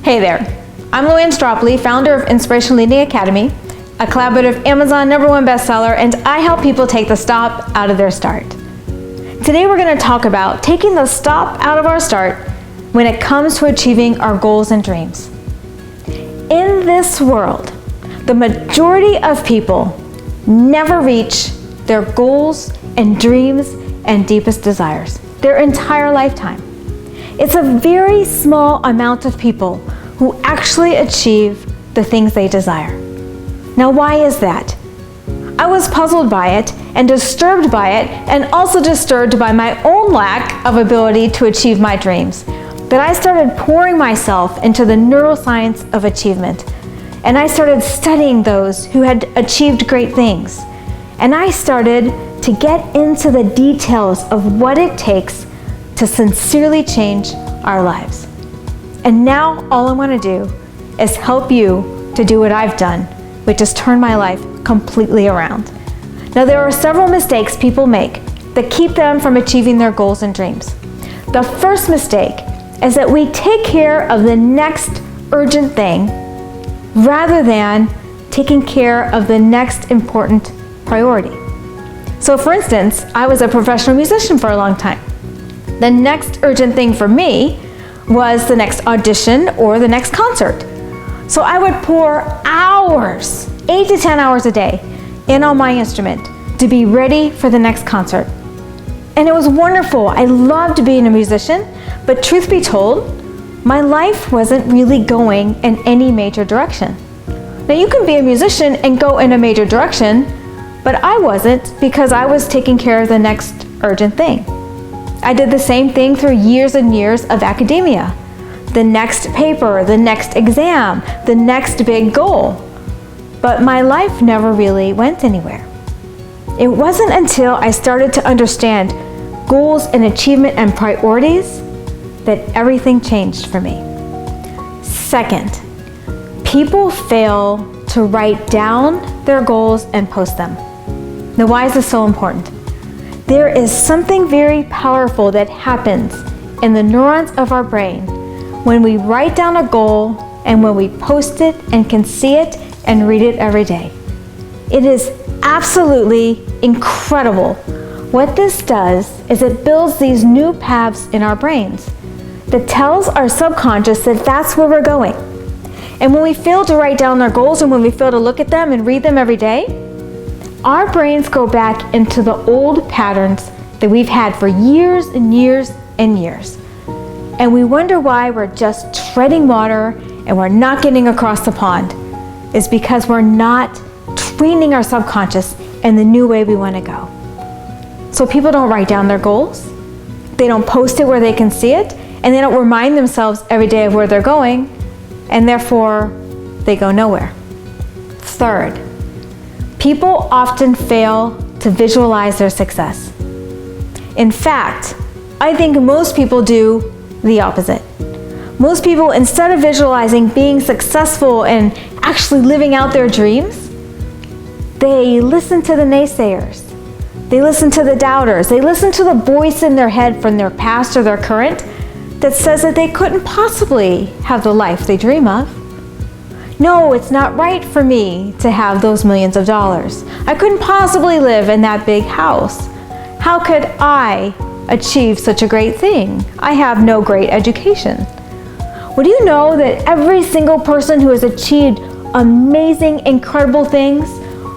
Hey there, I'm LouAnn, founder of Inspirational Leading Academy, a collaborative Amazon #1 bestseller, and I help people take the stop out of their start. Today we're going to talk about taking the stop out of our start when it comes to achieving our goals and dreams. In this world, the majority of people never reach their goals and dreams and deepest desires their entire lifetime. It's a very small amount of people who actually achieve the things they desire. Now, why is that? I was puzzled by it and disturbed by it, and also disturbed by my own lack of ability to achieve my dreams. But I started pouring myself into the neuroscience of achievement, and I started studying those who had achieved great things. And I started to get into the details of what it takes to sincerely change our lives. And now all I want to do is help you to do what I've done, which is turn my life completely around. Now, there are several mistakes people make that keep them from achieving their goals and dreams. The first mistake is that we take care of the next urgent thing rather than taking care of the next important priority. So for instance, I was a professional musician for a long time. The next urgent thing for me was the next audition or the next concert. So I would pour hours, 8 to 10 hours a day, in on my instrument to be ready for the next concert. And it was wonderful. I loved being a musician, but truth be told, my life wasn't really going in any major direction. Now, you can be a musician and go in a major direction, but I wasn't, because I was taking care of the next urgent thing. I did the same thing through years and years of academia. The next paper, the next exam, the next big goal. But my life never really went anywhere. It wasn't until I started to understand goals and achievement and priorities that everything changed for me. Second, people fail to write down their goals and post them. Now, why is this so important? There is something very powerful that happens in the neurons of our brain when we write down a goal and when we post it and can see it and read it every day. It is absolutely incredible. What this does is it builds these new paths in our brains that tells our subconscious that that's where we're going. And when we fail to write down our goals and when we fail to look at them and read them every day, our brains go back into the old patterns that we've had for years and years and years. And we wonder why we're just treading water and we're not getting across the pond. It's because we're not training our subconscious in the new way we want to go. So people don't write down their goals, they don't post it where they can see it, and they don't remind themselves every day of where they're going, and therefore they go nowhere. Third, people often fail to visualize their success. In fact, I think most people do the opposite. Most people, instead of visualizing being successful and actually living out their dreams, they listen to the naysayers. They listen to the doubters. They listen to the voice in their head from their past or their current that says that they couldn't possibly have the life they dream of. No, it's not right for me to have those millions of dollars. I couldn't possibly live in that big house. How could I achieve such a great thing? I have no great education. Well, do you know that every single person who has achieved amazing, incredible things,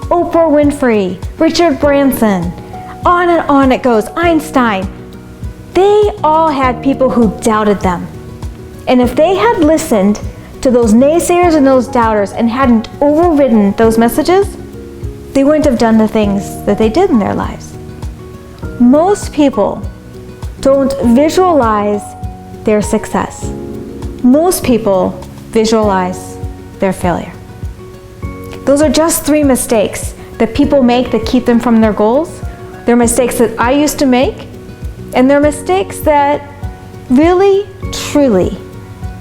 Oprah Winfrey, Richard Branson, on and on it goes, Einstein, they all had people who doubted them. And if they had listened to those naysayers and those doubters and hadn't overridden those messages, they wouldn't have done the things that they did in their lives. Most people don't visualize their success. Most people visualize their failure. Those are just 3 mistakes that people make that keep them from their goals. They're mistakes that I used to make, and they're mistakes that really, truly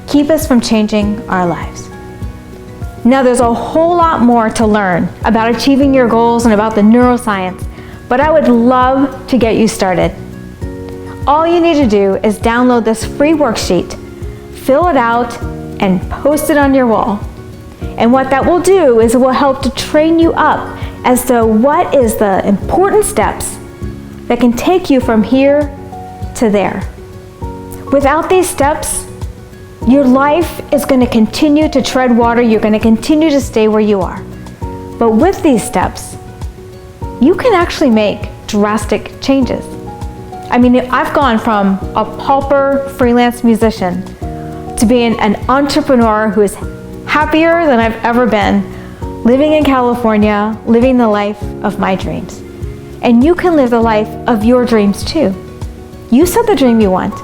keep us from changing our lives. Now, there's a whole lot more to learn about achieving your goals and about the neuroscience, but I would love to get you started. All you need to do is download this free worksheet, fill it out, and post it on your wall. And what that will do is it will help to train you up as to what is the important steps that can take you from here to there. Without these steps, your life is going to continue to tread water. You're going to continue to stay where you are. But with these steps, you can actually make drastic changes. I mean, I've gone from a pauper freelance musician to being an entrepreneur who is happier than I've ever been, living in California, living the life of my dreams. And you can live the life of your dreams too. You set the dream you want,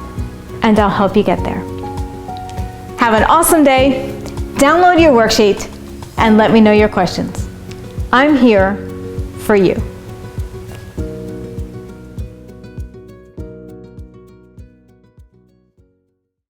and I'll help you get there. Have an awesome day. Download your worksheet and let me know your questions. I'm here for you.